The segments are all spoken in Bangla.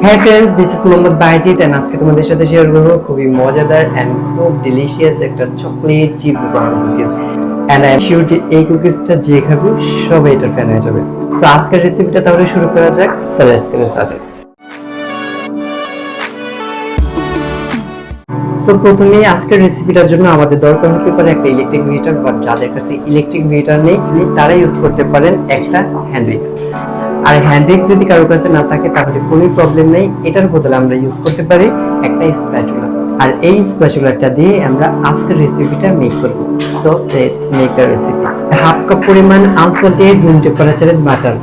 হ্যাঁ friends, this is Mohammad Bayezid and আজকে তোমাদের সাথে শেয়ার করবো খুবই মজাদার এন্ড খুব ডিলিশিয়াস একটা chocolate chips brown cookies. And I am sure যে এই কুকিজটা যে খাবে সবাই এটার ফ্যান হয়ে যাবে। সো আজকের রেসিপিটা তাহলে শুরু করা যাক। So let's get started. So প্রথমে আজকের রেসিপিটার জন্য আমাদের দরকার হতে পারে একটা ইলেকট্রিক মিটার, বাট যাদের কাছে ইলেকট্রিক মিটার নেই তারা ইউজ করতে পারেন একটা হ্যান্ড উইক্স। আর হ্যান্ড উইক্স যদি কারোর কাছে না থাকে তাহলে কোনো প্রবলেম নেই, এটার বদলে আমরা ইউজ করতে পারি একটা স্প্যাচুলা। আর এই স্প্যাচুলাটা দিয়ে আমরা আজকের রেসিপিটা মেক করব। So let's make the recipe. Half cup পরিমাণ আনসল্টেড রুম টেম্পারেচারের বাটার।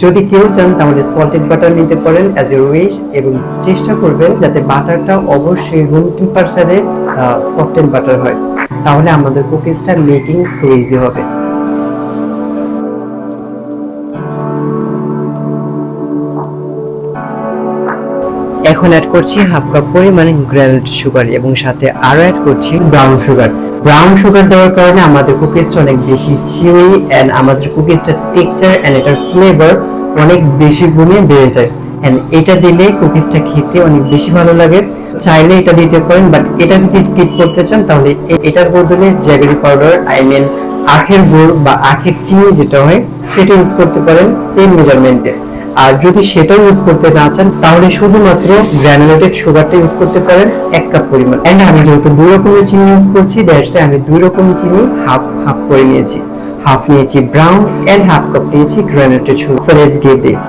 যদি কেউ চান তাহলে সল্টেড বাটার নিতে পারেন অ্যাজ এ উইশ, এবং চেষ্টা করবেন যাতে বাটারটা অবশ্যই রুম টেম্পারেচারে সফটেন বাটার হয়, তাহলে আমাদের কুকিজটা মেকিং সো ইজি হবে। এখন অ্যাড করছি হাফ কাপ পরিমাণ গ্রানুলেটেড সুগার এবং সাথে আরো অ্যাড করছি ব্রাউন সুগার। ব্রাউন সুগার দেওয়ার কারণে আমাদের কুকিজটা অনেক বেশি চিউই এন্ড আমাদের কুকিজটার টেক্সচার এন্ড এটার ফ্লেভার অনেক বেশি গুণে বেড়ে যায়। এন্ড এটা দিলে কুকিজটা খেতে অনেক বেশি ভালো লাগে। চাইলে এটা দিতে পারেন, বাট এটা যদি স্কিপ করতে চান তাহলে এটার বদলে জ্যাগরি পাউডার, আখের গুড় বা আখের চিনি যেটা হয় সেটা ইউজ করতে পারেন সেম মেজারমেন্টে। আর যদি সেটাও ইউজ করতে না চান তাহলে শুধুমাত্র গ্রানুলেটেড সুগারটা ইউজ করতে পারেন 1 কাপ পরিমাণ। এন্ড আমি যেহেতু 2 রকমের চিনি ইউজ করছি, দ্যাটস আমি 2 রকম চিনি হাফ হাফ করে নিয়েছি। হাফ নিয়েছি ব্রাউন এন্ড হাফ কাপ নিয়েছি granulated sugar. So let's give this.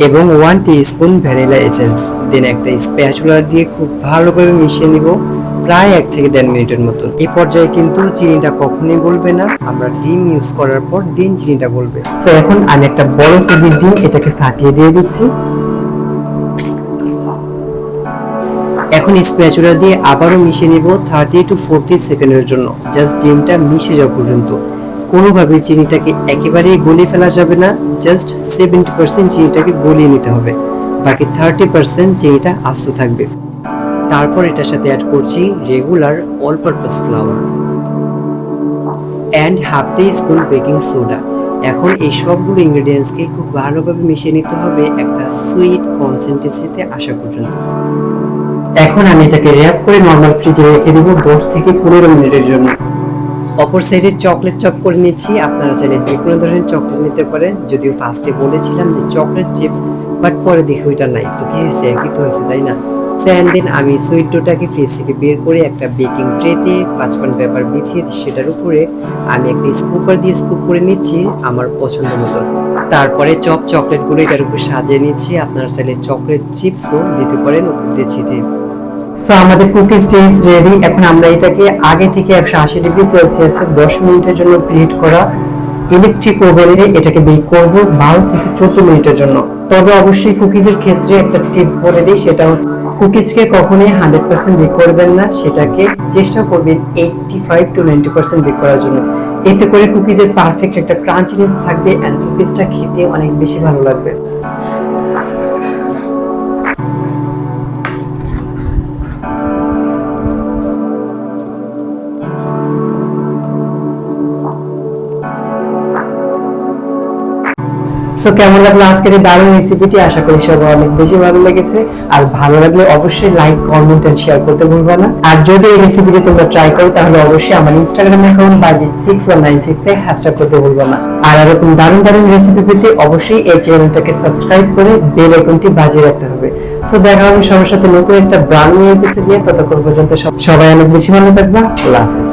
এবং 1 টিস্পুন ভ্যানিলা এসেন্স। দেন একটা স্প্যাচুলা দিয়ে খুব ভালোভাবে মিশিয়ে নিব প্রায় 1 থেকে 1.5 মিনিটের মতো। এই পর্যায়ে কিন্তু চিনিটা কখনোই গলবে না, আমরা ডিম ইউজ করার পর দেন চিনিটা গলবে। সো এখন আমি একটা বড় সাইজের ডিম এটাকে ফাটিয়ে দিয়ে দিচ্ছি। এখন স্প্যাচুলা দিয়ে আবারও মিশিয়ে নিব 30 টু 40 সেকেন্ডের জন্য, জাস্ট ডিমটা মিশে যাওয়া পর্যন্ত। কোনোভাবে চিনিটাকে একেবারেই গলিয়ে ফেলা যাবে না, জাস্ট 70% চিনিটাকে গলিয়ে নিতে হবে, বাকি 30% চিনিটা আস্ত থাকবে। তারপর এটার সাথে অ্যাড করছি regular all purpose flour and half teaspoon baking soda. এখন এই সবগুলো ইনগ্রেডিয়েন্টসকে খুব ভালোভাবে মিশিয়ে নিতে হবে একটা সুইট কনসিস্টেন্সিতে আসা পর্যন্ত। এখন আমি এটাকে র‍্যাপ করে নরমাল ফ্রিজে রেখে দেব 10 থেকে 15 মিনিটের জন্য। অপর সাইডে চকলেট চপ করে নিচ্ছি। আপনারা চাইলে যে কোনো ধরনের চকলেট নিতে পারেন, যদিও ফার্স্টে বলেছিলাম যে চকলেট চিপস, বাট পরে দেখি ওইটা নাই, তো কি হয়েছে, একই তো হয়েছে তাই না। এন্ড দেন আমি সুইট ডোটাকে ফ্রিজ থেকে বের করে একটা বেকিং ট্রেতে 5 পয়েন্ট পেপার বিছিয়ে সেটার উপরে আমি একটা স্কুপার দিয়ে স্কুপ করে নিচ্ছি আমার পছন্দ মতো। তারপরে চকলেটগুলো এটার উপর সাজিয়ে নিচ্ছি। আপনারা চাইলে চকলেট চিপসও দিতে পারেন উপর দিয়ে ছিটিয়ে। সো আমাদের কুকিজটা ইজ রেডি। এখন আমরা এটাকে আগে থেকে 180 ডিগ্রি সেলসিয়াসে 10 মিনিটের জন্য প্রিহিট করা ইলেকট্রিক ওভেনে এটাকে বেক করব 12 থেকে 14 মিনিটের জন্য। তবে অবশ্যই কুকিজের ক্ষেত্রে একটা টিপস বলে দিই, সেটা হচ্ছে কুকিজকে কখনোই 100% বেক করবেন না, সেটাকে চেষ্টা করবেন 85 টু 90% বেক করার জন্য। এতে করে কুকিজের পারফেক্ট একটা ক্রাঞ্চিনেস থাকবে এন্ড কুকিজটা খেতে অনেক বেশি ভালো লাগবে। সো কেমন লাগলো আজকের এই দারুণ রেসিপিটি? আশা করি সবার অনেক বেশি ভালো লেগেছে। আর ভালো লাগলে অবশ্যই লাইক, কমেন্ট এন্ড শেয়ার করতে ভুলবে না। আর যদি এই রেসিপিটি তোমরা ট্রাই করো তাহলে অবশ্যই আমার ইনস্টাগ্রাম অ্যাকাউন্ট বাইজিৎ6196 এ হ্যাশট্যাগ করতে ভুলবে না। আর এরকম দারুণ দারুণ রেসিপি পেতে অবশ্যই এই চ্যানেলটাকে সাবস্ক্রাইব করে বেল আইকনটি বাজিয়ে রাখতে হবে। সো দেখা হবে সবার সাথে নতুন একটা ব্র্যান্ড নিউ এপিসোড নিয়ে। ততক্ষণ পর্যন্ত সবাই অনেক বেশি ভালো থাকবা। আল্লাহ হাফেজ।